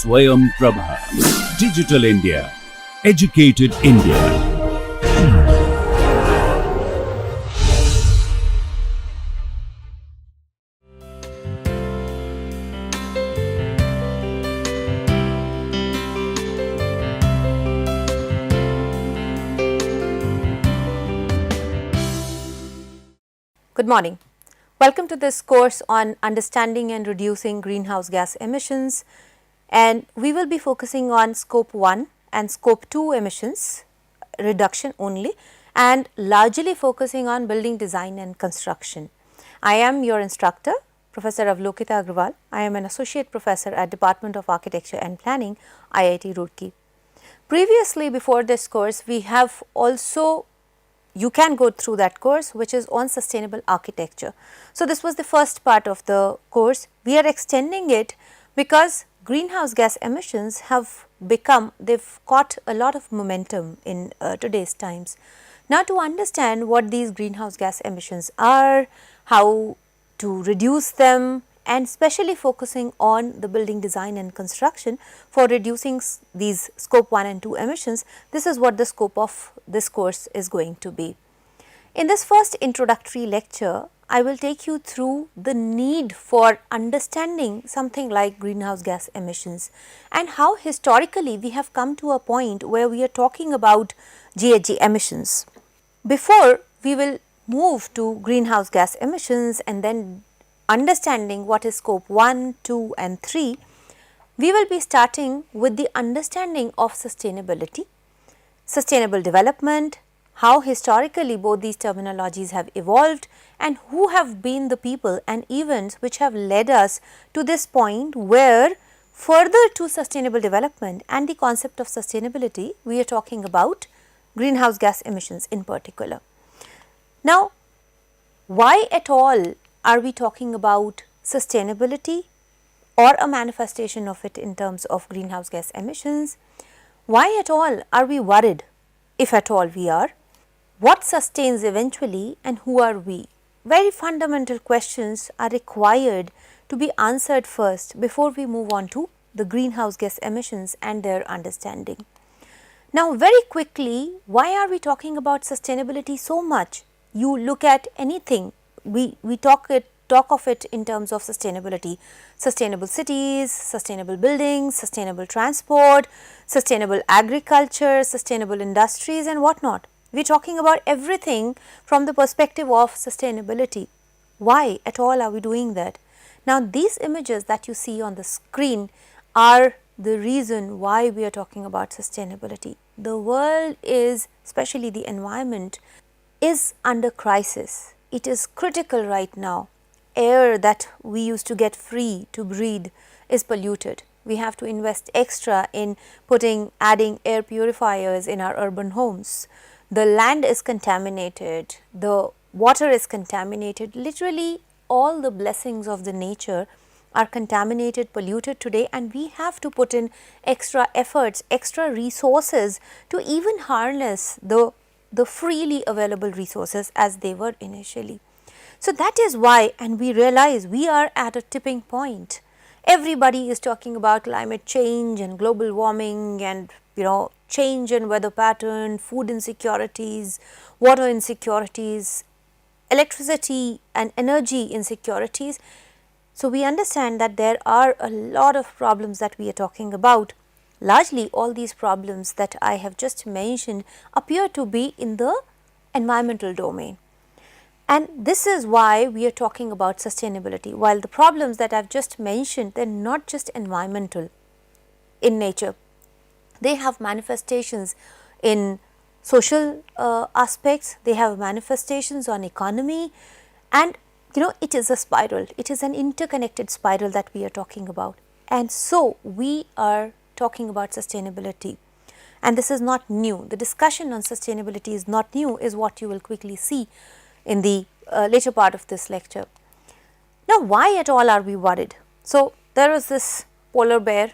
Swayam Prabha. Digital India. Educated India. Good morning. Welcome to this course on understanding and reducing greenhouse gas emissions, and we will be focusing on scope 1 and scope 2 emissions reduction only, and largely focusing on building design and construction. I am your instructor, Professor Avlokita Agrawal. I am an associate professor at Department of Architecture and Planning, IIT Roorkee. Previously, before this course, we have also you can go through that course, which is on sustainable architecture. So, this was the first part of the course. We are extending it because greenhouse gas emissions have become, they have got a lot of momentum in today's times. Now, to understand what these greenhouse gas emissions are, how to reduce them, and especially focusing on the building design and construction for reducing these scope 1 and 2 emissions, this is what the scope of this course is going to be. In this first introductory lecture, I will take you through the need for understanding something like greenhouse gas emissions and how historically we have come to a point where we are talking about GHG emissions. Before we will move to greenhouse gas emissions and then understanding what is scope 1, 2 and 3, we will be starting with the understanding of sustainability, sustainable development, how historically both these terminologies have evolved and who have been the people and events which have led us to this point where further to sustainable development and the concept of sustainability, we are talking about greenhouse gas emissions in particular. Now, why at all are we talking about sustainability or a manifestation of it in terms of greenhouse gas emissions? Why at all are we worried, if at all we are? What sustains eventually and who are we? Very fundamental questions are required to be answered first before we move on to the greenhouse gas emissions and their understanding. Now, very quickly, why are we talking about sustainability so much? You look at anything, we talk of it in terms of sustainability, sustainable cities, sustainable buildings, sustainable transport, sustainable agriculture, sustainable industries and what not. We are talking about everything from the perspective of sustainability. Why at all are we doing that? Now, these images that you see on the screen are the reason why we are talking about sustainability. The world is, especially the environment, is under crisis. It is critical right now. Air that we used to get free to breathe is polluted. We have to invest extra in adding air purifiers in our urban homes. The land is contaminated, the water is contaminated. Literally all the blessings of the nature are contaminated, polluted today, and we have to put in extra efforts, extra resources to even harness the freely available resources as they were initially. So, that is why, and we realize we are at a tipping point. Everybody is talking about climate change and global warming and change in weather pattern, food insecurities, water insecurities, electricity and energy insecurities. So, we understand that there are a lot of problems that we are talking about. Largely all these problems that I have just mentioned appear to be in the environmental domain. And this is why we are talking about sustainability. While the problems that I have just mentioned, they are not just environmental in nature. They have manifestations in social aspects, they have manifestations on economy, and it is a spiral, it is an interconnected spiral that we are talking about. And so, we are talking about sustainability, and this is not new. The discussion on sustainability is not new, is what you will quickly see in the later part of this lecture. Now, why at all are we worried? So, there is this polar bear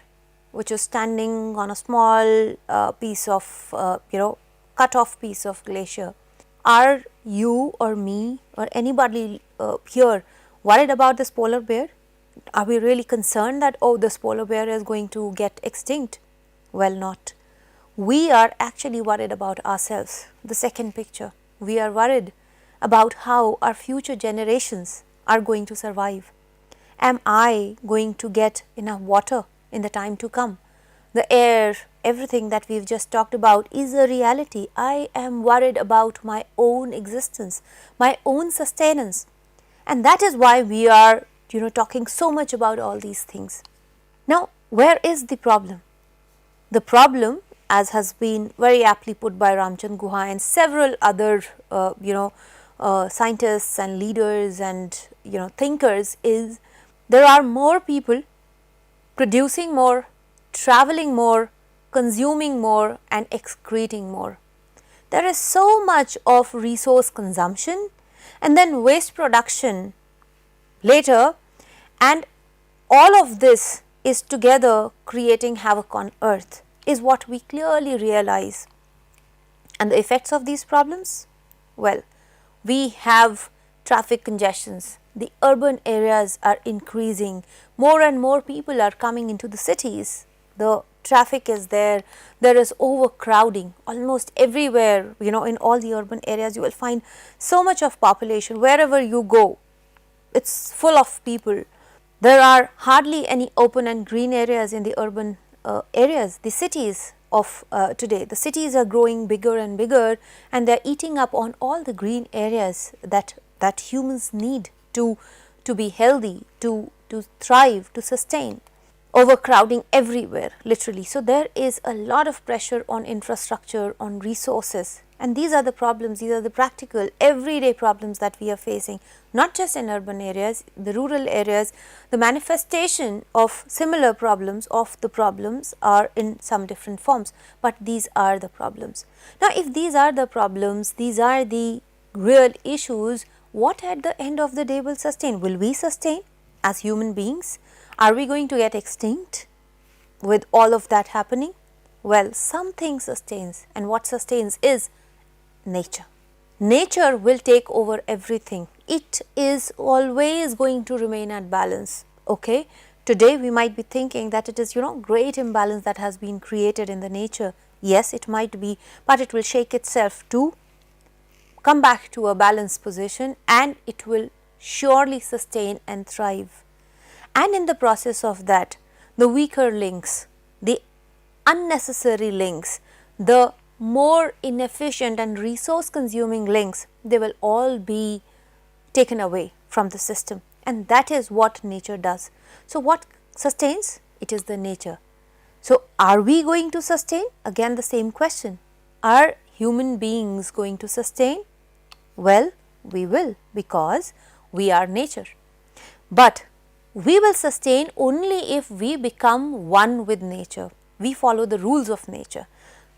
which is standing on a small piece of cut off piece of glacier. Are you or me or anybody here worried about this polar bear? Are we really concerned that, oh, this polar bear is going to get extinct? Well, not. We are actually worried about ourselves. The second picture, we are worried about how our future generations are going to survive. Am I going to get enough water in the time to come? The air, everything that we've just talked about is a reality. I am worried about my own existence, my own sustenance. And that is why we are, talking so much about all these things. Now, where is the problem? The problem, as has been very aptly put by Ramchand Guha and several other, scientists and leaders and, thinkers, is there are more people producing more, traveling more, consuming more and excreting more. There is so much of resource consumption and then waste production later, and all of this is together creating havoc on earth, is what we clearly realize. And the effects of these problems? Well, we have traffic congestions. The urban areas are increasing. More and more people are coming into the cities. The traffic is there. There is overcrowding almost everywhere. In all the urban areas you will find so much of population. Wherever you go, it's full of people. There are hardly any open and green areas in the urban areas, the cities of today. The cities are growing bigger and bigger, and they are eating up on all the green areas that humans need to be healthy, to thrive, to sustain. Overcrowding everywhere, literally. So there is a lot of pressure on infrastructure, on resources, and these are the problems, these are the practical everyday problems that we are facing, not just in urban areas, the rural areas. The manifestation of similar problems, of the problems, are in some different forms, but these are the problems. Now, if these are the problems, these are the real issues, what at the end of the day will sustain? Will we sustain as human beings? Are we going to get extinct with all of that happening? Well, something sustains, and what sustains is nature. Nature will take over everything. It is always going to remain at balance. Okay, today we might be thinking that it is, great imbalance that has been created in the nature. Yes, it might be, but it will shake itself to come back to a balanced position, and it will surely sustain and thrive. And in the process of that, the weaker links, the unnecessary links, the more inefficient and resource consuming links, they will all be taken away from the system, and that is what nature does. So, what sustains? It is the nature. So, are we going to sustain? Again the same question. Are human beings going to sustain? Well, we will, because we are nature. But we will sustain only if we become one with nature. We follow the rules of nature.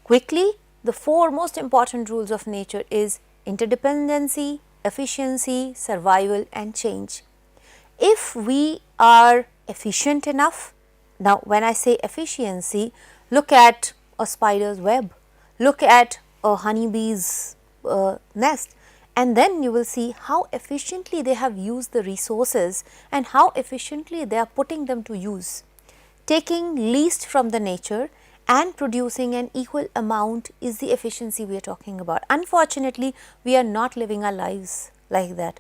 Quickly, the four most important rules of nature is interdependency, efficiency, survival and change. If we are efficient enough, now when I say efficiency, look at a spider's web, look at a honeybee's nest, and then you will see how efficiently they have used the resources and how efficiently they are putting them to use. Taking least from the nature and producing an equal amount is the efficiency we are talking about. Unfortunately, we are not living our lives like that.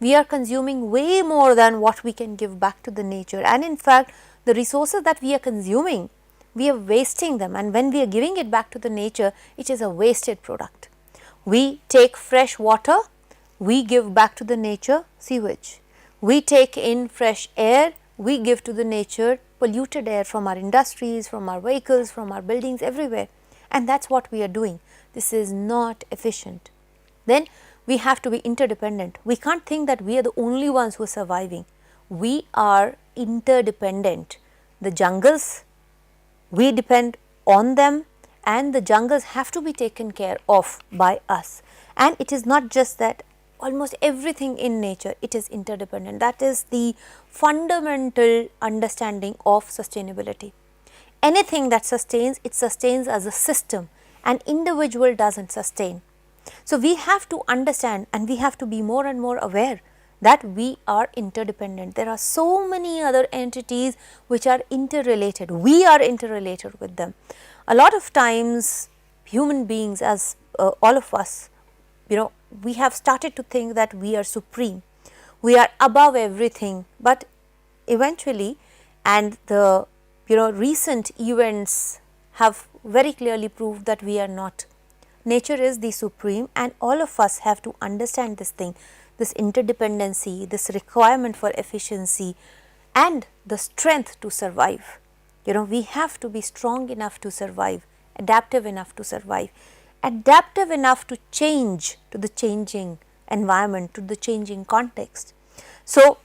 We are consuming way more than what we can give back to the nature, and in fact, the resources that we are consuming, we are wasting them, and when we are giving it back to the nature, it is a wasted product. We take fresh water, we give back to the nature sewage. We take in fresh air, we give to the nature polluted air from our industries, from our vehicles, from our buildings, everywhere, and that is what we are doing. This is not efficient. Then we have to be interdependent. We can't think that we are the only ones who are surviving. We are interdependent. The jungles, we depend on them, and the jungles have to be taken care of by us. And it is not just that, almost everything in nature, it is interdependent. That is the fundamental understanding of sustainability. Anything that sustains, it sustains as a system. An individual doesn't sustain. So, we have to understand, and we have to be more and more aware that we are interdependent. There are so many other entities which are interrelated. We are interrelated with them. A lot of times human beings, as all of us, we have started to think that we are supreme, we are above everything, but eventually, and the recent events have very clearly proved that we are not. Nature is the supreme, and all of us have to understand this thing, this interdependency, this requirement for efficiency and the strength to survive. We have to be strong enough to survive, adaptive enough to survive, adaptive enough to change to the changing environment, to the changing context. So,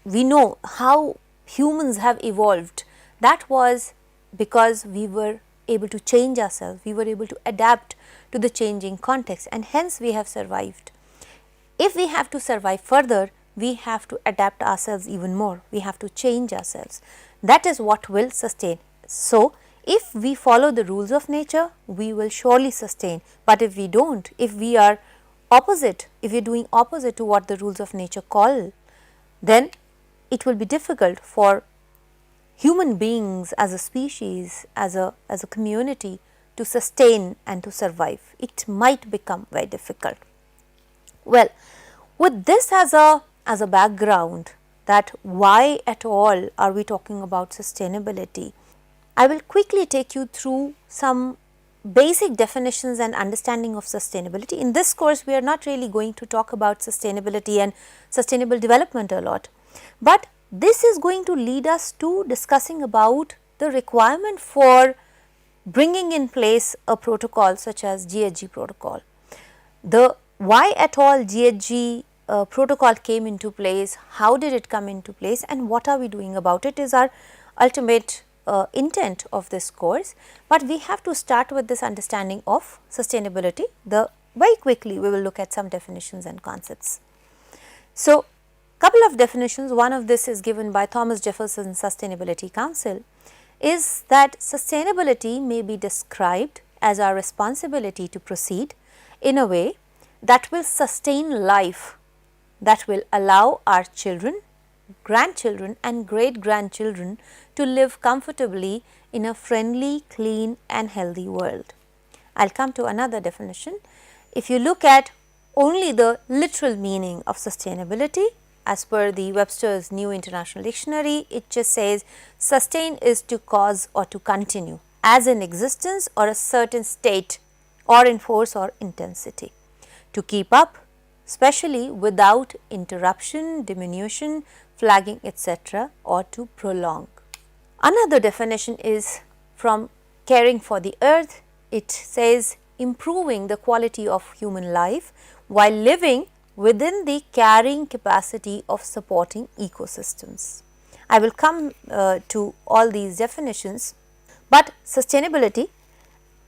we know how humans have evolved. That was because we were able to change ourselves, we were able to adapt to the changing context, and hence we have survived. If we have to survive further, we have to adapt ourselves even more, we have to change ourselves. That is what will sustain. So, if we follow the rules of nature, we will surely sustain, but if we do not, if we are opposite, if we are doing opposite to what the rules of nature call, then it will be difficult for human beings as a species, as a community to sustain and to survive. It might become very difficult. Well, with this as a background, that why at all are we talking about sustainability, I will quickly take you through some basic definitions and understanding of sustainability. In this course, we are not really going to talk about sustainability and sustainable development a lot, but this is going to lead us to discussing about the requirement for bringing in place a protocol such as GHG protocol. The why at all GHG protocol came into place, how did it come into place, and what are we doing about it is our ultimate intent of this course, but we have to start with this understanding of sustainability. Very quickly we will look at some definitions and concepts. So, couple of definitions, one of this is given by Thomas Jefferson Sustainability Council, is that sustainability may be described as our responsibility to proceed in a way that will sustain life, that will allow our children, grandchildren and great grandchildren to live comfortably in a friendly, clean and healthy world. I will come to another definition. If you look at only the literal meaning of sustainability, as per the Webster's New International Dictionary, it just says sustain is to cause or to continue as in existence or a certain state or in force or intensity, to keep up, especially without interruption, diminution, flagging etc., or to prolong. Another definition is from Caring for the Earth. It says improving the quality of human life while living within the carrying capacity of supporting ecosystems. I will come to all these definitions, but sustainability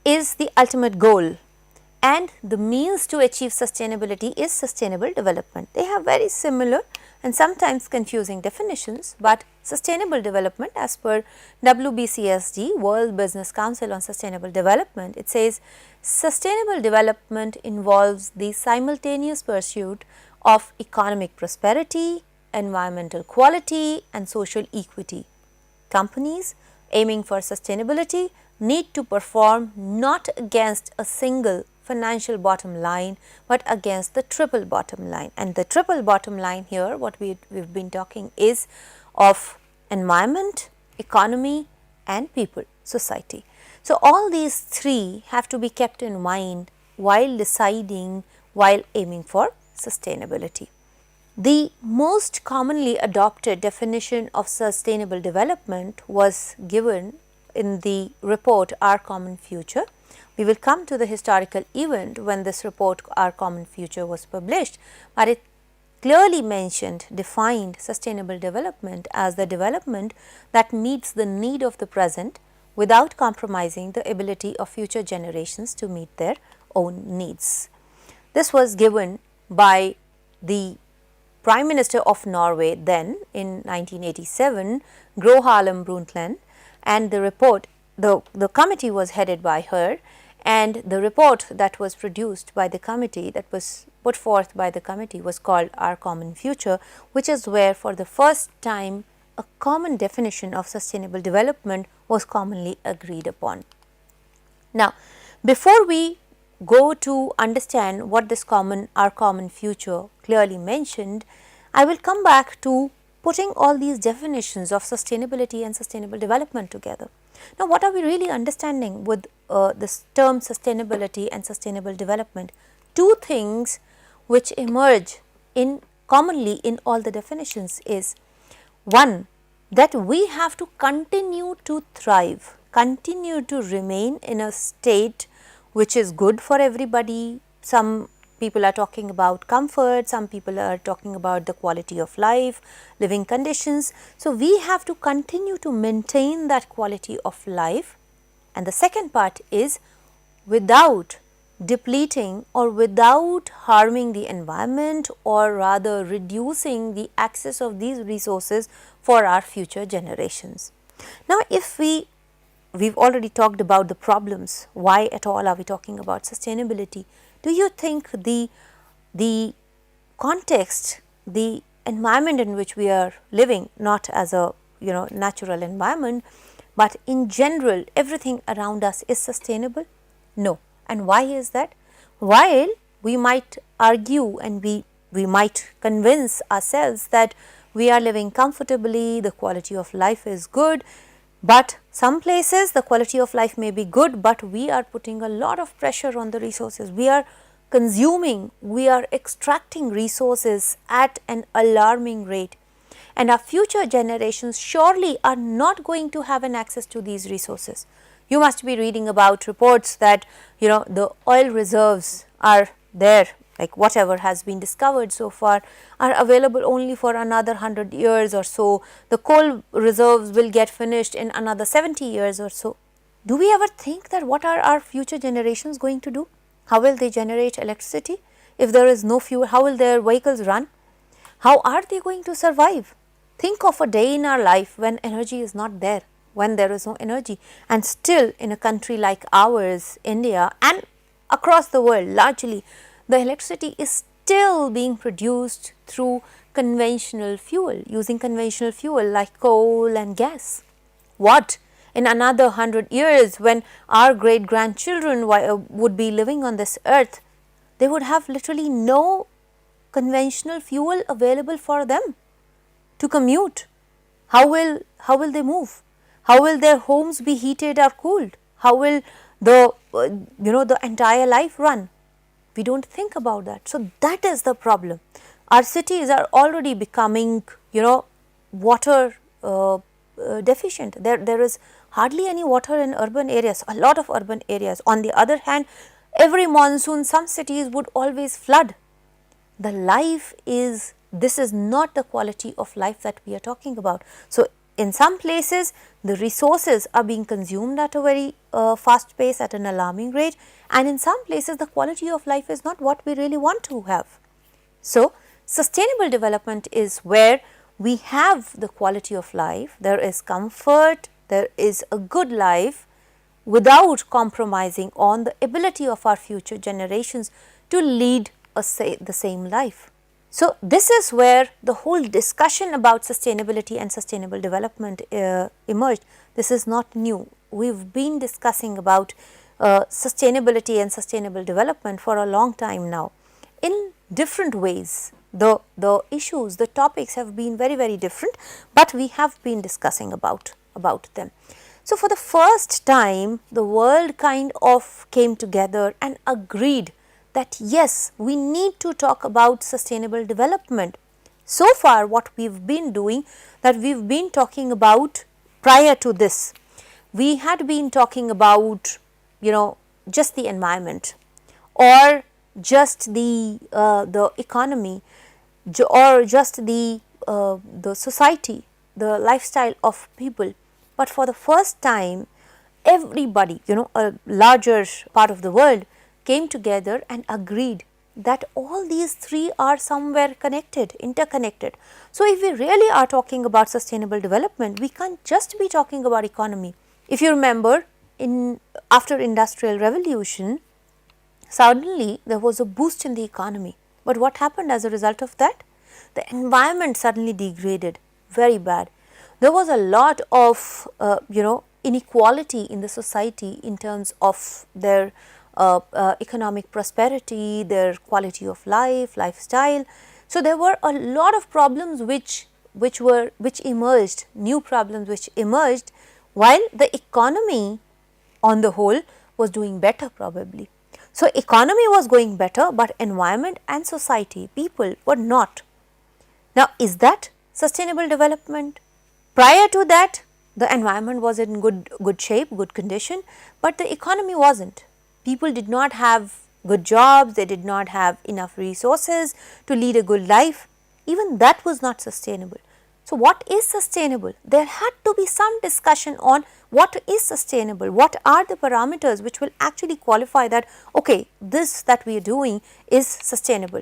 is the ultimate goal, and the means to achieve sustainability is sustainable development. They have very similar and sometimes confusing definitions, but sustainable development as per WBCSD, World Business Council on Sustainable Development, it says sustainable development involves the simultaneous pursuit of economic prosperity, environmental quality and social equity. Companies aiming for sustainability need to perform not against a single financial bottom line, but against the triple bottom line. And the triple bottom line here, what we've been talking is of environment, economy and people, society. So, all these three have to be kept in mind while deciding, while aiming for sustainability. The most commonly adopted definition of sustainable development was given in the report Our Common Future. We will come to the historical event when this report Our Common Future was published, but it clearly mentioned, defined sustainable development as the development that meets the need of the present without compromising the ability of future generations to meet their own needs. This was given by the Prime Minister of Norway then in 1987, Gro Harlem Brundtland, and the report, the committee was headed by her, and the report that was produced by the committee, that was put forth by the committee, was called Our Common Future, which is where for the first time a common definition of sustainable development was commonly agreed upon. Now, before we go to understand what this Our Common Future clearly mentioned, I will come back to putting all these definitions of sustainability and sustainable development together. Now, what are we really understanding with this term sustainability and sustainable development? Two things which emerge commonly in all the definitions is, one, that we have to continue to thrive, continue to remain in a state which is good for everybody. Some people are talking about comfort, some people are talking about the quality of life, living conditions. So, we have to continue to maintain that quality of life, and the second part is without depleting or without harming the environment, or rather reducing the access of these resources for our future generations. Now, if we've already talked about the problems, why at all are we talking about sustainability? Do you think the context, the environment in which we are living, not as a natural environment, but in general everything around us is sustainable? No. And why is that? While we might argue and we might convince ourselves that we are living comfortably, the quality of life is good, but some places the quality of life may be good, but we are putting a lot of pressure on the resources. We are consuming, we are extracting resources at an alarming rate, and our future generations surely are not going to have an access to these resources. You must be reading about reports that the oil reserves are there, like whatever has been discovered so far, are available only for another 100 years or so. The coal reserves will get finished in another 70 years or so. Do we ever think that what are our future generations going to do? How will they generate electricity? If there is no fuel, how will their vehicles run? How are they going to survive? Think of a day in our life when energy is not there, when there is no energy, and still in a country like ours, India, and across the world largely, the electricity is still being produced through conventional fuel, using conventional fuel like coal and gas. What in another 100 years, when our great grandchildren would be living on this earth, they would have literally no conventional fuel available for them to commute. How will they move? How will their homes be heated or cooled? How will the the entire life run? We don't think about that. So, that is the problem. Our cities are already becoming water deficient. There is hardly any water in urban areas, a lot of urban areas. On the other hand, every monsoon some cities would always flood. The life is, this is not the quality of life that we are talking about. So, in some places the resources are being consumed at a very fast pace, at an alarming rate, and in some places the quality of life is not what we really want to have. So, sustainable development is where we have the quality of life, there is comfort, there is a good life without compromising on the ability of our future generations to lead the same life. So, this is where the whole discussion about sustainability and sustainable development emerged. This is not new. We have been discussing about sustainability and sustainable development for a long time now in different ways. The issues, the topics have been very, very different, but we have been discussing about them. So, for the first time the world kind of came together and agreed that yes, we need to talk about sustainable development. So far what we have been doing, that we have been talking about prior to this, we had been talking about just the environment, or just the economy, or just the society, the lifestyle of people. But for the first time everybody, a larger part of the world came together and agreed that all these three are somewhere connected, interconnected. So, if we really are talking about sustainable development, we can't just be talking about economy. If you remember, after industrial revolution, suddenly there was a boost in the economy. But what happened as a result of that? The environment suddenly degraded very bad. There was a lot of inequality in the society in terms of their economic prosperity, their quality of life, lifestyle. So there were a lot of problems which emerged, new problems which emerged, while the economy on the whole was doing better probably. So economy was going better, but environment and society, people were not. Now, is that sustainable development? Prior to that, the environment was in good shape, good condition, but the economy wasn't. People did not have good jobs, they did not have enough resources to lead a good life. Even that was not sustainable. So, what is sustainable? There had to be some discussion on what is sustainable, what are the parameters which will actually qualify that, okay, this that we are doing is sustainable.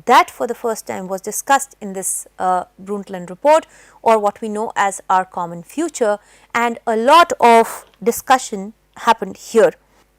That for the first time was discussed in this Brundtland report, or what we know as our common future, and a lot of discussion happened here.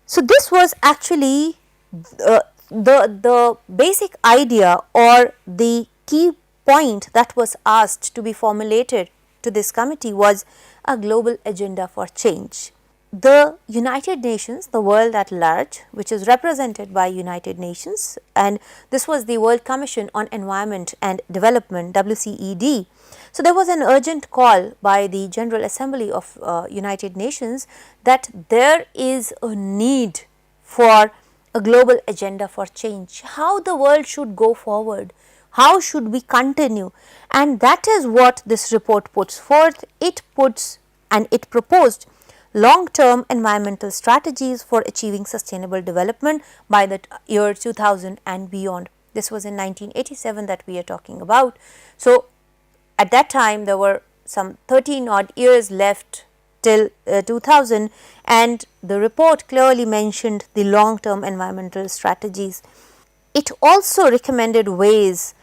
So, this was actually the basic idea or the key point that was asked to be formulated to this committee was a global agenda for change. The United Nations, the world at large, which is represented by United Nations, and this was the World Commission on Environment and Development, WCED. So, there was an urgent call by the General Assembly of United Nations that there is a need for a global agenda for change, how the world should go forward, how should we continue, and that is what this report puts forth. It puts and it proposed long-term environmental strategies for achieving sustainable development by the year 2000 and beyond. This was in 1987 that we are talking about. So, at that time there were some 13 odd years left till 2000, and the report clearly mentioned the long-term environmental strategies. It also recommended ways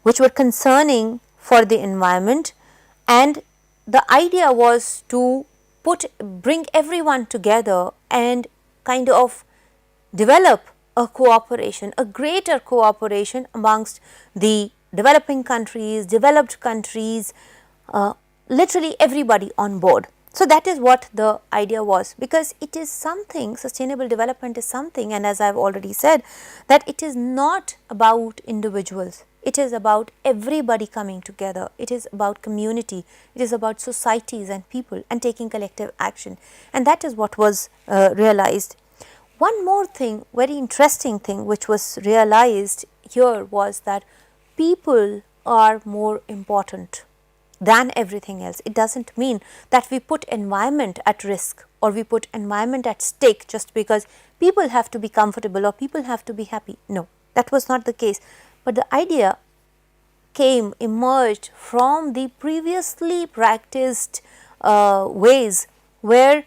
which were concerning for the environment, and the idea was to bring everyone together and kind of develop a cooperation, a greater cooperation amongst the developing countries, developed countries, literally everybody on board. So, that is what the idea was, because it is something, sustainable development is something, and as I have already said, that it is not about individuals. It is about everybody coming together, it is about community, it is about societies and people and taking collective action, and that is what was realized. One more thing, very interesting thing which was realized here was that people are more important than everything else. It does not mean that we put environment at risk or we put environment at stake just because people have to be comfortable or people have to be happy. No, that was not the case. But the idea emerged from the previously practiced ways where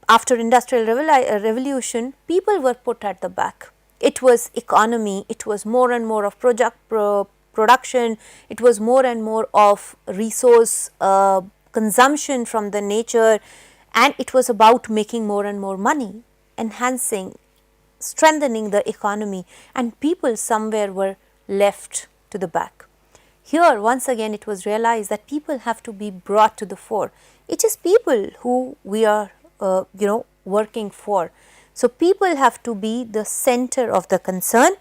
after industrial revolution people were put at the back. It was economy, it was more and more of production, it was more and more of resource consumption from the nature, and it was about making more and more money, enhancing, strengthening the economy, and people somewhere were left to the back. Here once again it was realized that people have to be brought to the fore. It is people who we are working for. So, people have to be the center of the concern.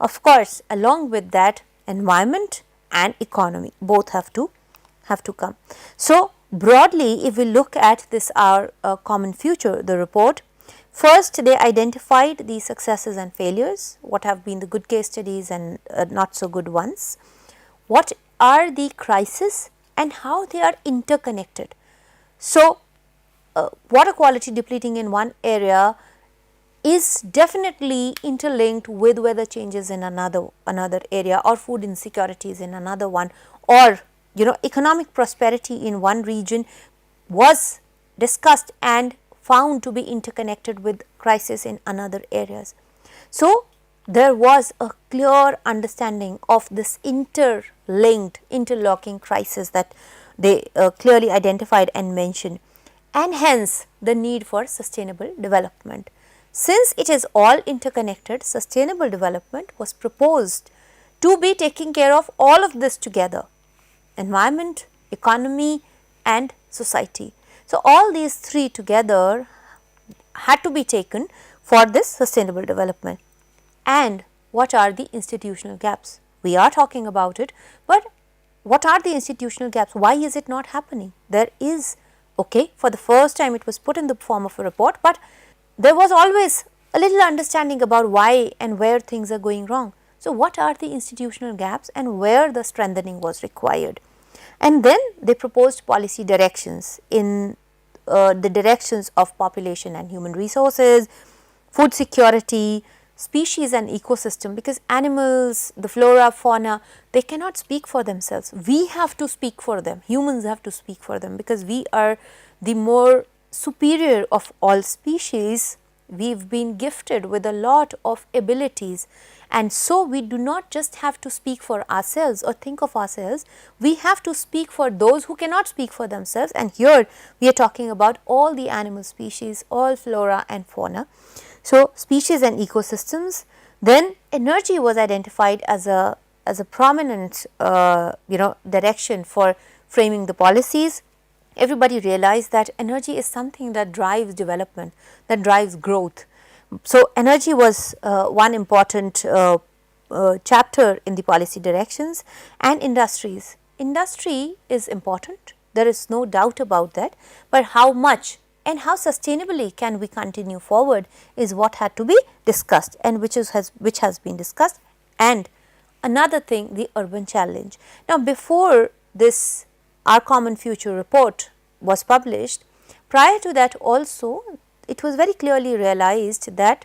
Of course, along with that, environment and economy both have to come. So, broadly if we look at this our common future, the report, first they identified the successes and failures, what have been the good case studies and not so good ones, what are the crises and how they are interconnected. So, water quality depleting in one area is definitely interlinked with weather changes in another area, or food insecurities in another one, or economic prosperity in one region was discussed and found to be interconnected with crisis in another areas. So, there was a clear understanding of this interlinked, interlocking crisis that they clearly identified and mentioned, and hence the need for sustainable development. Since it is all interconnected, sustainable development was proposed to be taking care of all of this together: environment, economy and society. So, all these three together had to be taken for this sustainable development. And what are the institutional gaps? We are talking about it, but what are the institutional gaps? Why is it not happening? There is, okay, for the first time it was put in the form of a report, but there was always a little understanding about why and where things are going wrong. So, what are the institutional gaps and where the strengthening was required? And then they proposed policy directions in the directions of population and human resources, food security, species and ecosystem, because animals, the flora, fauna, they cannot speak for themselves. We have to speak for them, humans have to speak for them, because we are the more superior of all species. We have been gifted with a lot of abilities, and so we do not just have to speak for ourselves or think of ourselves, we have to speak for those who cannot speak for themselves, and here we are talking about all the animal species, all flora and fauna. So, species and ecosystems. Then energy was identified as a prominent direction for framing the policies. Everybody realized that energy is something that drives development, that drives growth. So, energy was one important chapter in the policy directions. And industries. Industry is important, there is no doubt about that, but how much and how sustainably can we continue forward is what had to be discussed, and which has been discussed. And another thing, the urban challenge. Now, before this Our Common Future report was published, prior to that also it was very clearly realized that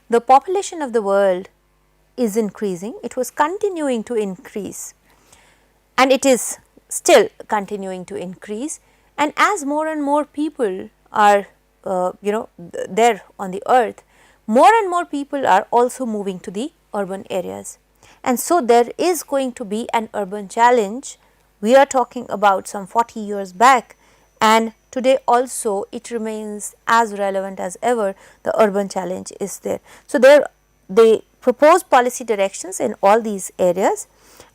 the population of the world is increasing, it was continuing to increase, and it is still continuing to increase. And as more and more people are there on the earth, more and more people are also moving to the urban areas, and so there is going to be an urban challenge. We are talking about some 40 years back, and today also it remains as relevant as ever. The urban challenge is there. So, they propose policy directions in all these areas.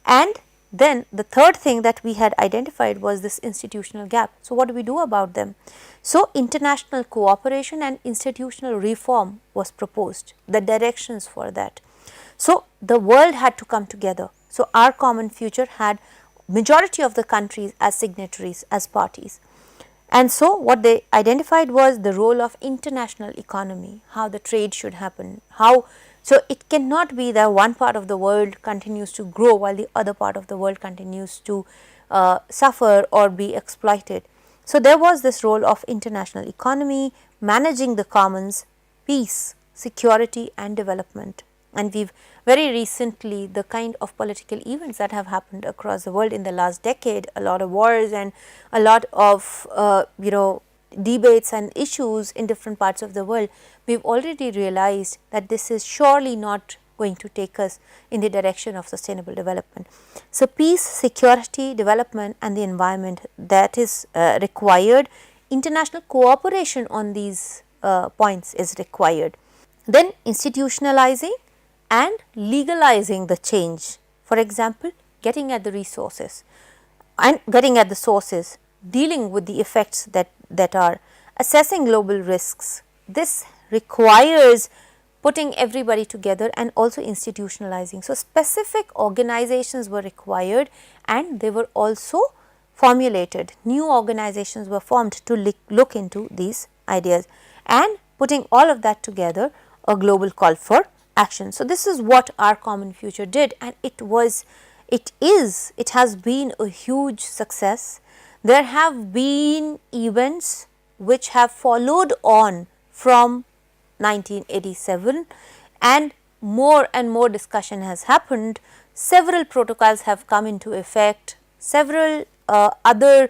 And then the third thing that we had identified was this institutional gap. So, what do we do about them? So, international cooperation and institutional reform was proposed, the directions for that. So, the world had to come together. So, Our Common Future had majority of the countries as signatories, as parties. And so, what they identified was the role of international economy, how the trade should happen, how. So, it cannot be that one part of the world continues to grow while the other part of the world continues to suffer or be exploited. So, there was this role of international economy, managing the commons, peace, security and development. And we have very recently the kind of political events that have happened across the world in the last decade, a lot of wars and a lot of debates and issues in different parts of the world, we have already realized that this is surely not going to take us in the direction of sustainable development. So, peace, security, development and the environment, that is required. International cooperation on these points is required. Then institutionalizing and legalizing the change. For example, getting at the resources and getting at the sources, dealing with the effects that are, assessing global risks. This requires putting everybody together and also institutionalizing. So, specific organizations were required and they were also formulated. New organizations were formed to look into these ideas, and putting all of that together, a global call for action. So, this is what Our Common Future did, and it has been a huge success. There have been events which have followed on from 1987, and more discussion has happened. Several protocols have come into effect, several other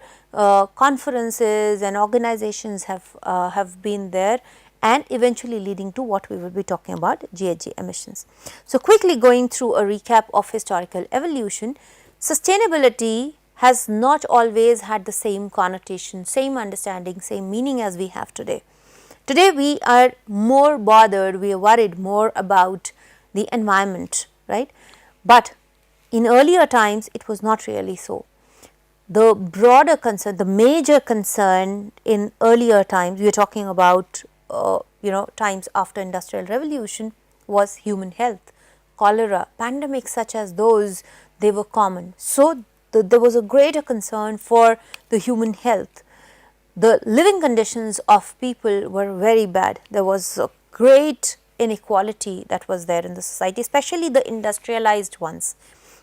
conferences and organizations have been there, and eventually leading to what we will be talking about, GHG emissions. So, quickly going through a recap of historical evolution, sustainability has not always had the same connotation, same understanding, same meaning as we have today. Today we are more bothered, we are worried more about the environment, right? But in earlier times it was not really so. The broader concern, the major concern in earlier times, we are talking about times after industrial revolution, was human health. Cholera, pandemics such as those, they were common. So there was a greater concern for the human health. The living conditions of people were very bad. There was a great inequality that was there in the society, especially the industrialized ones,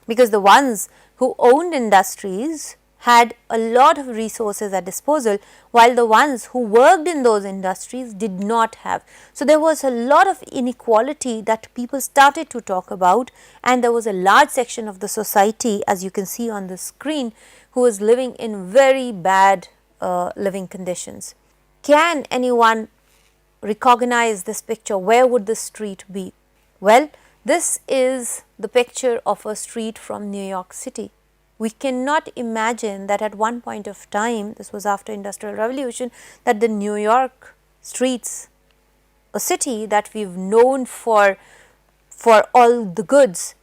because the ones who owned industries had a lot of resources at disposal, while the ones who worked in those industries did not have. So there was a lot of inequality that people started to talk about, and there was a large section of the society, as you can see on the screen, who was living in very bad living conditions. Can anyone recognize this picture? Where would this street be? Well, this is the picture of a street from New York City. We cannot imagine that at one point of time, this was after industrial revolution, that the New York streets, a city that we've known for all the goods,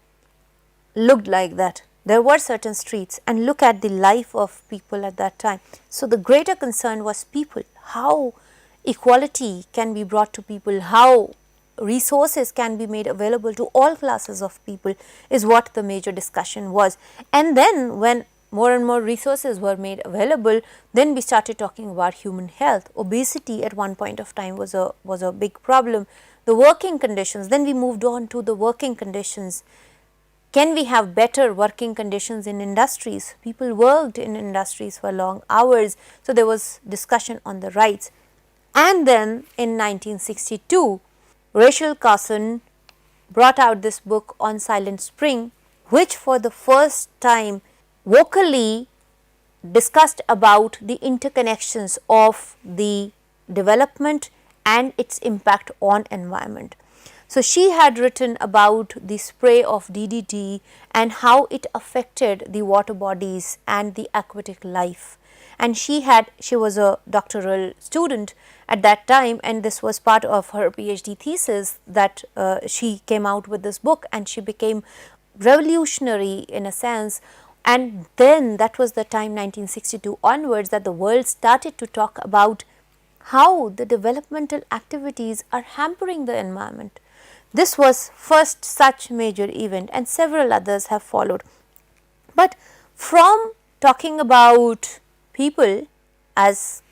looked like that. There were certain streets, and look at the life of people at that time. So the greater concern was people, how equality can be brought to people, how resources can be made available to all classes of people, is what the major discussion was. And then when more and more resources were made available, then we started talking about human health. Obesity at one point of time was a big problem. The working conditions, then we moved on to the working conditions. Can we have better working conditions in industries? People worked in industries for long hours, so there was discussion on the rights. And then in 1962, Rachel Carson brought out this book on Silent Spring, which for the first time vocally discussed about the interconnections of the development and its impact on environment. So she had written about the spray of DDT and how it affected the water bodies and the aquatic life. And she was a doctoral student at that time, and this was part of her PhD thesis, that she came out with this book, and she became revolutionary in a sense. And then that was the time, 1962 onwards, that the world started to talk about how the developmental activities are hampering the environment. This was first such major event, and several others have followed. But from talking about people as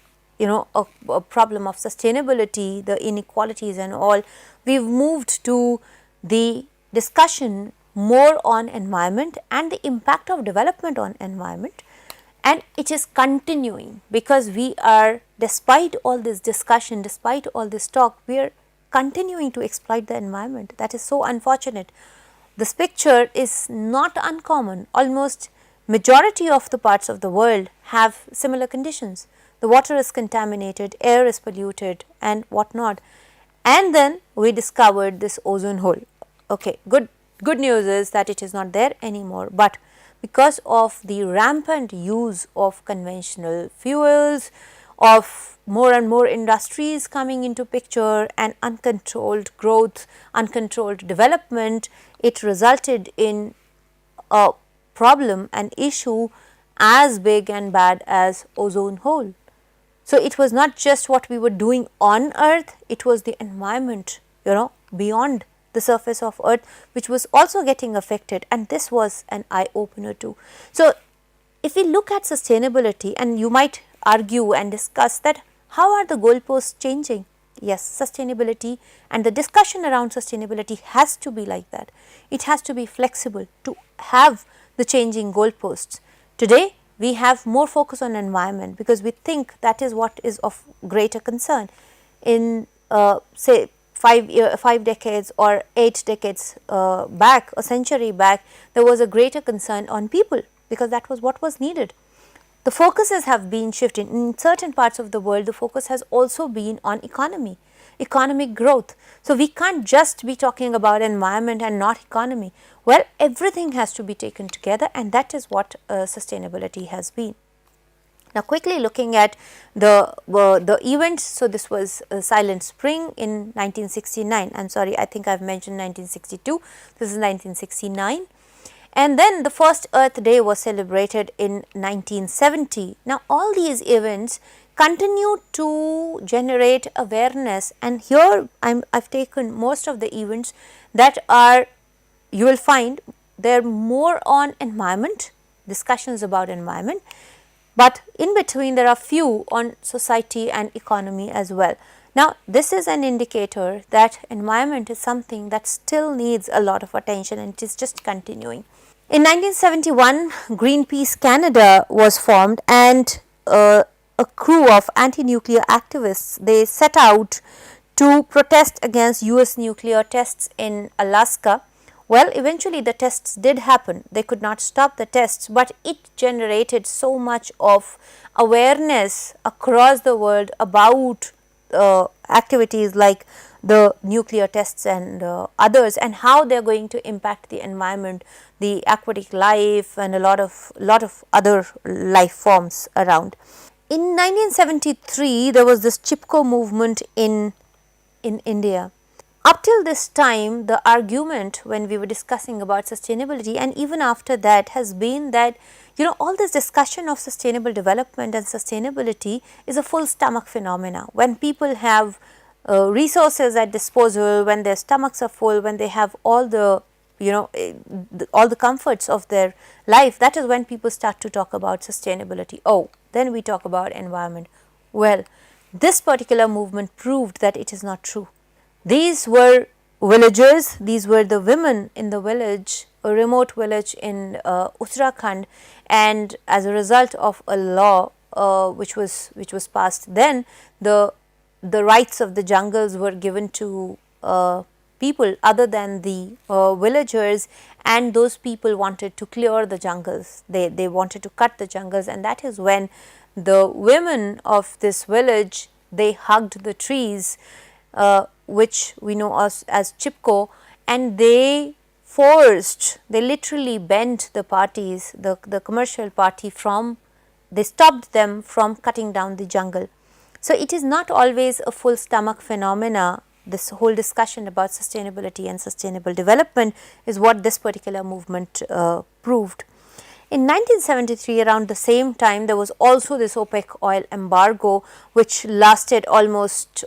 a problem of sustainability, the inequalities and all, we've moved to the discussion more on environment and the impact of development on environment, and it is continuing, because we are, despite all this discussion, despite all this talk, we are continuing to exploit the environment. That is so unfortunate. This picture is not uncommon. Almost majority of the parts of the world have similar conditions. The water is contaminated, air is polluted and whatnot. And then we discovered this ozone hole. Okay, good news is that it is not there anymore, but because of the rampant use of conventional fuels, of more and more industries coming into picture, and uncontrolled growth, uncontrolled development, it resulted in a problem, an issue as big and bad as ozone hole. So it was not just what we were doing on earth, it was the environment, beyond the surface of earth, which was also getting affected, and this was an eye opener too. So if we look at sustainability, and you might argue and discuss that how are the goalposts changing? Yes, sustainability and the discussion around sustainability has to be like that. It has to be flexible to have the changing goalposts. Today we have more focus on environment because we think that is what is of greater concern. In say 5 decades or 8 decades back, a century back, there was a greater concern on people because that was what was needed. The focuses have been shifting. In certain parts of the world, the focus has also been on economy. economic growth. So, we can't just be talking about environment and not economy. Well, everything has to be taken together, and that is what sustainability has been. Now, quickly looking at the events. So, this was Silent Spring in 1969. I am sorry, I think I have mentioned 1962. This is 1969. And then the first Earth Day was celebrated in 1970. Now, all these events continue to generate awareness, and here I have taken most of the events that are, you will find they are more on environment, discussions about environment, but in between there are few on society and economy as well. Now, this is an indicator that environment is something that still needs a lot of attention, and it is just continuing. In 1971, Greenpeace Canada was formed, and a crew of anti-nuclear activists, they set out to protest against US nuclear tests in Alaska. Well, eventually the tests did happen. They could not stop the tests, but it generated so much of awareness across the world about activities like the nuclear tests and others, and how they are going to impact the environment, the aquatic life, and a lot of other life forms around. In 1973, there was this Chipko movement in India. Up till this time, the argument when we were discussing about sustainability, and even after that, has been that, you know, all this discussion of sustainable development and sustainability is a full stomach phenomena. When people have resources at disposal, when their stomachs are full, when they have all the, you know, all the comforts of their life, that is when people start to talk about sustainability. Oh, then we talk about environment. Well, this particular movement proved that it is not true. These were villagers, these were the women in the village, a remote village in Uttarakhand, and as a result of a law which was passed then, the rights of the jungles were given to people other than the villagers, and those people wanted to clear the jungles. They wanted to cut the jungles, and that is when the women of this village, they hugged the trees, which we know as Chipko, and they literally bent the parties, the commercial party they stopped them from cutting down the jungle. So, it is not always a full stomach phenomena. This whole discussion about sustainability and sustainable development is what this particular movement proved. In 1973, around the same time, there was also this OPEC oil embargo, which lasted almost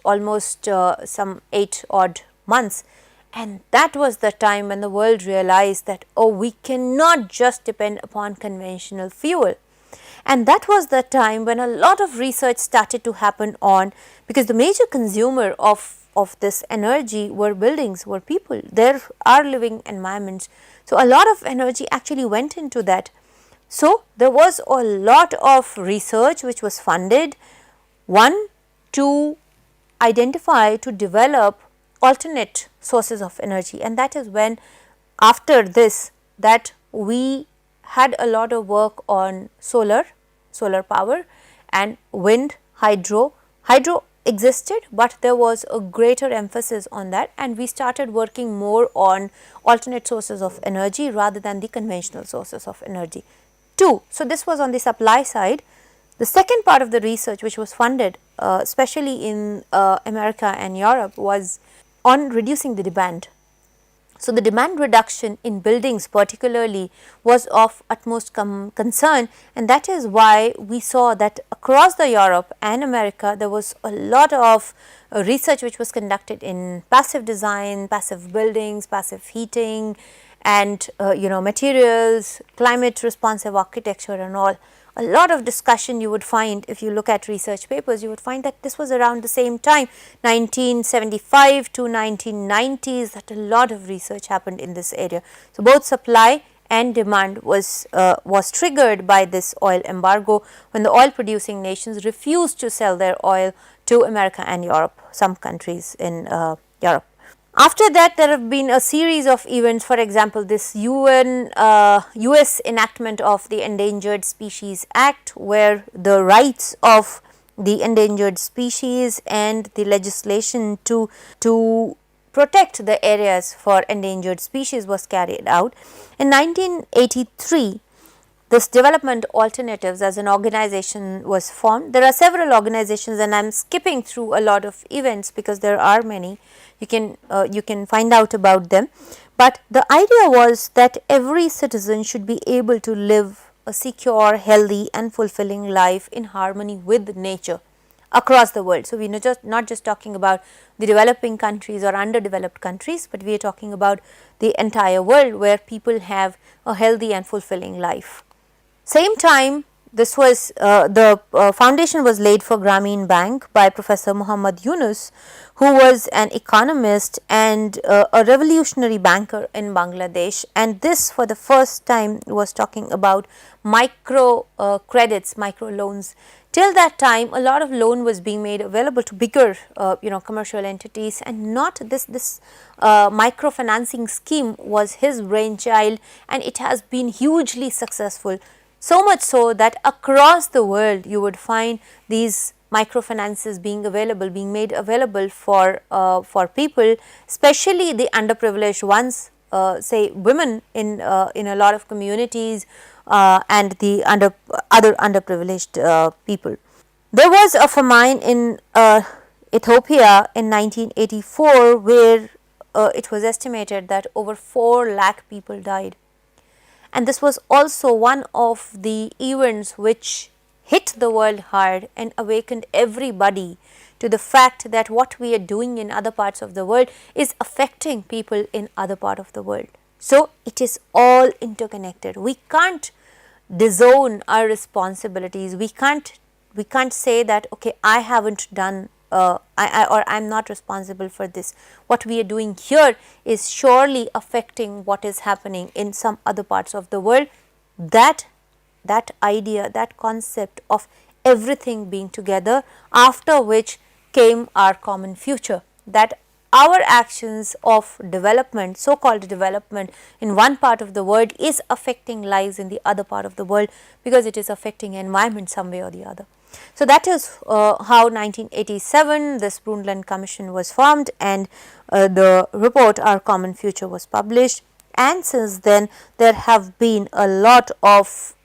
some 8 odd months, and that was the time when the world realized that, oh, we cannot just depend upon conventional fuel. And that was the time when a lot of research started to happen on, because the major consumer of this energy were buildings, were people. There are living environments. So, a lot of energy actually went into that. So, there was a lot of research which was funded, one, to identify, to develop alternate sources of energy, and that is when, after this, that we had a lot of work on solar power, and wind, hydro existed, but there was a greater emphasis on that, and we started working more on alternate sources of energy rather than the conventional sources of energy. 2. So, this was on the supply side. The second part of the research which was funded, especially in America and Europe, was on reducing the demand. So, the demand reduction in buildings particularly was of utmost concern, and that is why we saw that across the Europe and America there was a lot of research which was conducted in passive design, passive buildings, passive heating, and materials, climate responsive architecture and all. A lot of discussion you would find if you look at research papers. You would find that this was around the same time, 1975 to 1990s, that a lot of research happened in this area. So, both supply and demand was triggered by this oil embargo, when the oil producing nations refused to sell their oil to America and Europe, some countries in Europe. After that, there have been a series of events. For example, this US enactment of the Endangered Species Act, where the rights of the endangered species and the legislation to protect the areas for endangered species was carried out. In 1983, this Development Alternatives as an organization was formed. There are several organizations, and I am skipping through a lot of events because there are many. You can find out about them, but the idea was that every citizen should be able to live a secure, healthy and fulfilling life in harmony with nature across the world. So, we are not just talking about the developing countries or underdeveloped countries, but we are talking about the entire world where people have a healthy and fulfilling life. Same time, this was the foundation was laid for Grameen Bank by Professor Muhammad Yunus, who was an economist and a revolutionary banker in Bangladesh, and this for the first time was talking about micro credits, micro loans. Till that time, a lot of loan was being made available to bigger commercial entities, and not this microfinancing scheme was his brainchild, and it has been hugely successful. So much so that across the world you would find these microfinances being made available for people, especially the underprivileged ones, say women in a lot of communities and the other underprivileged people. There was a famine in Ethiopia in 1984 where it was estimated that over 4 lakh people died. And this was also one of the events which hit the world hard and awakened everybody to the fact that what we are doing in other parts of the world is affecting people in other part of the world. So, it is all interconnected. We can't disown our responsibilities. We can't say that, okay, I haven't done or I am not responsible for this. What we are doing here is surely affecting what is happening in some other parts of the world. That idea, that concept of everything being together, after which came our common future, that our actions of development, so called development in one part of the world is affecting lives in the other part of the world, because it is affecting environment some way or the other. So, that is how 1987 this Brundtland Commission was formed, and the report Our Common Future was published, and since then there have been a lot of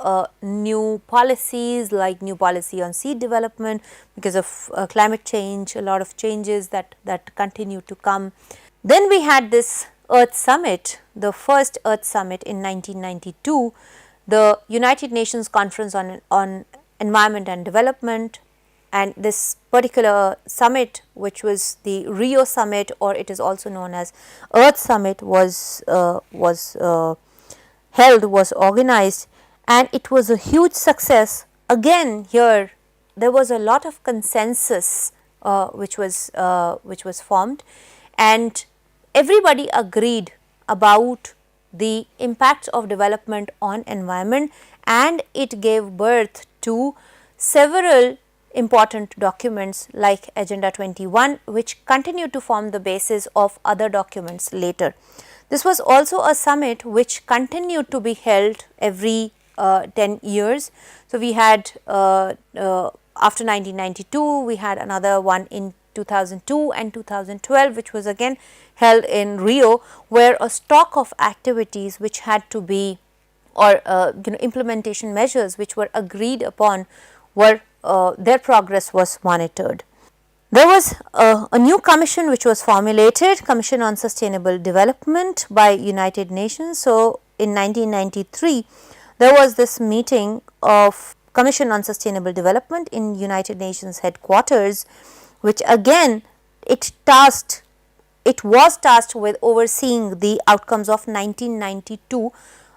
new policies, like new policy on seed development because of climate change, a lot of changes that continue to come. Then we had this Earth Summit, the first Earth Summit in 1992, the United Nations Conference on Environment and Development, and this particular summit, which was the Rio Summit, or it is also known as Earth Summit, was organized, and it was a huge success. Again, here there was a lot of consensus which was formed, and everybody agreed about the impact of development on environment, and it gave birth to several important documents like Agenda 21, which continued to form the basis of other documents later. This was also a summit which continued to be held every 10 years. So, we had after 1992, we had another one in 2002 and 2012, which was again held in Rio, where a stock of activities which had to be, or implementation measures which were agreed upon, were their progress was monitored. There was a new commission which was formulated, Commission on Sustainable Development by United Nations. So, in 1993 there was this meeting of Commission on Sustainable Development in United Nations headquarters, which again it was tasked with overseeing the outcomes of 1992,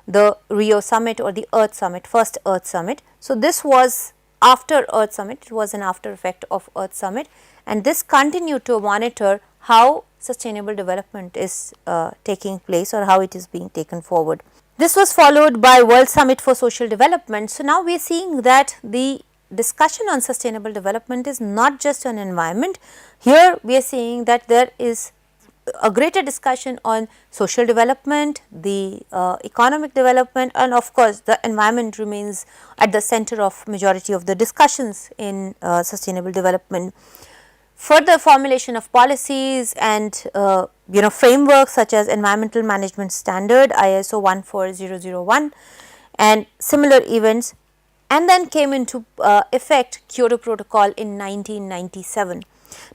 the Rio Summit or the Earth Summit, first Earth Summit. So, this was after Earth Summit, it was an after effect of Earth Summit, and this continued to monitor how sustainable development is taking place, or how it is being taken forward. This was followed by World Summit for Social Development. So, now we are seeing that the discussion on sustainable development is not just on environment. Here we are seeing that there is a greater discussion on social development, the economic development, and of course, the environment remains at the center of majority of the discussions in sustainable development. Further formulation of policies and frameworks such as Environmental Management Standard ISO 14001 and similar events, and then came into effect Kyoto Protocol in 1997.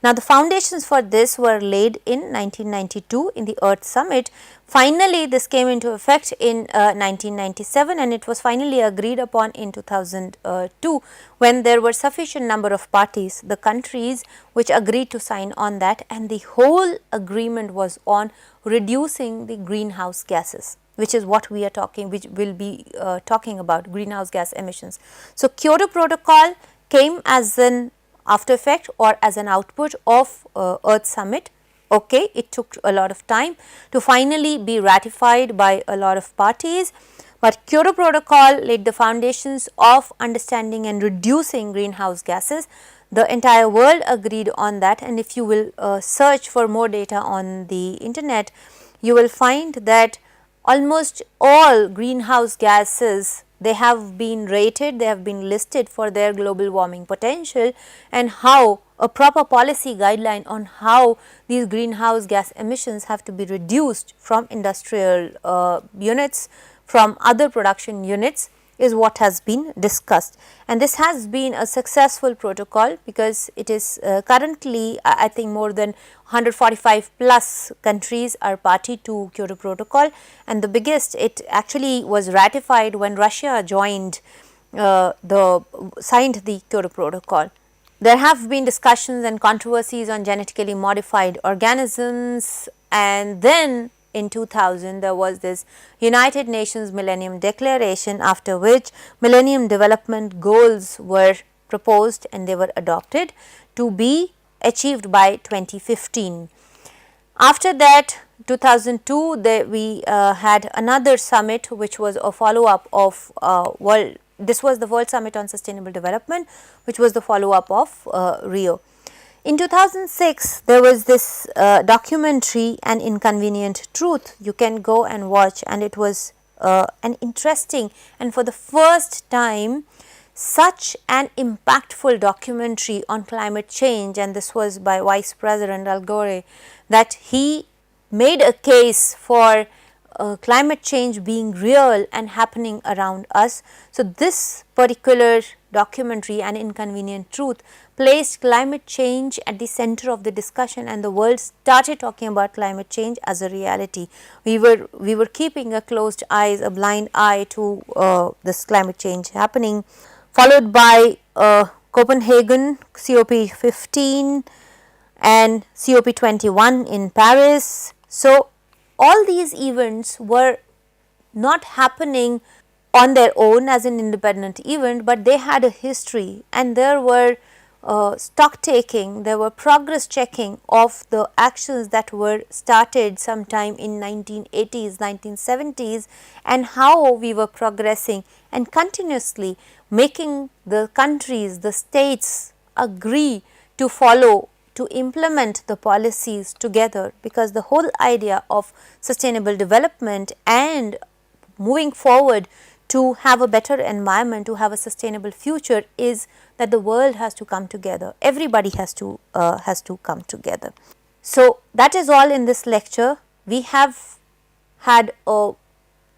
Now, the foundations for this were laid in 1992 in the Earth Summit. Finally, this came into effect in 1997, and it was finally agreed upon in 2002 when there were sufficient number of parties, the countries which agreed to sign on that, and the whole agreement was on reducing the greenhouse gases, which is what we are talking, which will be talking about, greenhouse gas emissions. So, Kyoto Protocol came as an after effect or as an output of Earth Summit. Okay, it took a lot of time to finally be ratified by a lot of parties, but Kyoto Protocol laid the foundations of understanding and reducing greenhouse gases. The entire world agreed on that, and if you will search for more data on the internet, you will find that almost all greenhouse gases, they have been rated, they have been listed for their global warming potential, and how a proper policy guideline on how these greenhouse gas emissions have to be reduced from industrial units, from other production units, is what has been discussed. And this has been a successful protocol because it is currently, I think, more than 145 plus countries are party to Kyoto Protocol, and the biggest, it actually was ratified when Russia joined signed the Kyoto Protocol. There have been discussions and controversies on genetically modified organisms, and then in 2000 there was this United Nations Millennium Declaration, after which Millennium Development Goals were proposed and they were adopted to be achieved by 2015. After that, 2002, we had another summit which was a follow up of this was the World Summit on Sustainable Development, which was the follow up of Rio. In 2006, there was this documentary, An Inconvenient Truth. You can go and watch, and it was an interesting, and for the first time, such an impactful documentary on climate change, and this was by Vice President Al Gore, that he made a case for climate change being real and happening around us. So, this particular documentary, An Inconvenient Truth, placed climate change at the center of the discussion, and the world started talking about climate change as a reality. We were keeping a closed eyes, a blind eye to this climate change happening, followed by Copenhagen, COP15 and COP21 in Paris. So, all these events were not happening on their own as an independent event, but they had a history, and there were stock taking, there were progress checking of the actions that were started sometime in 1980s, 1970s, and how we were progressing and continuously making the countries, the states agree to follow, to implement the policies together, because the whole idea of sustainable development and moving forward to have a better environment, to have a sustainable future, is that the world has to come together. Everybody has to come together. So, that is all in this lecture. We have had a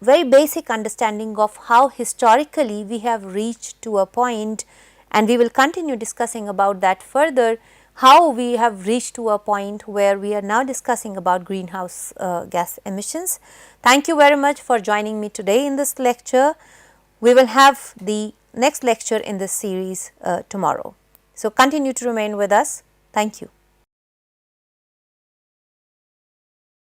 very basic understanding of how historically we have reached to a point, and we will continue discussing about that further, how we have reached to a point where we are now discussing about greenhouse gas emissions. Thank you very much for joining me today in this lecture. We will have the next lecture in this series tomorrow. So, continue to remain with us. Thank you.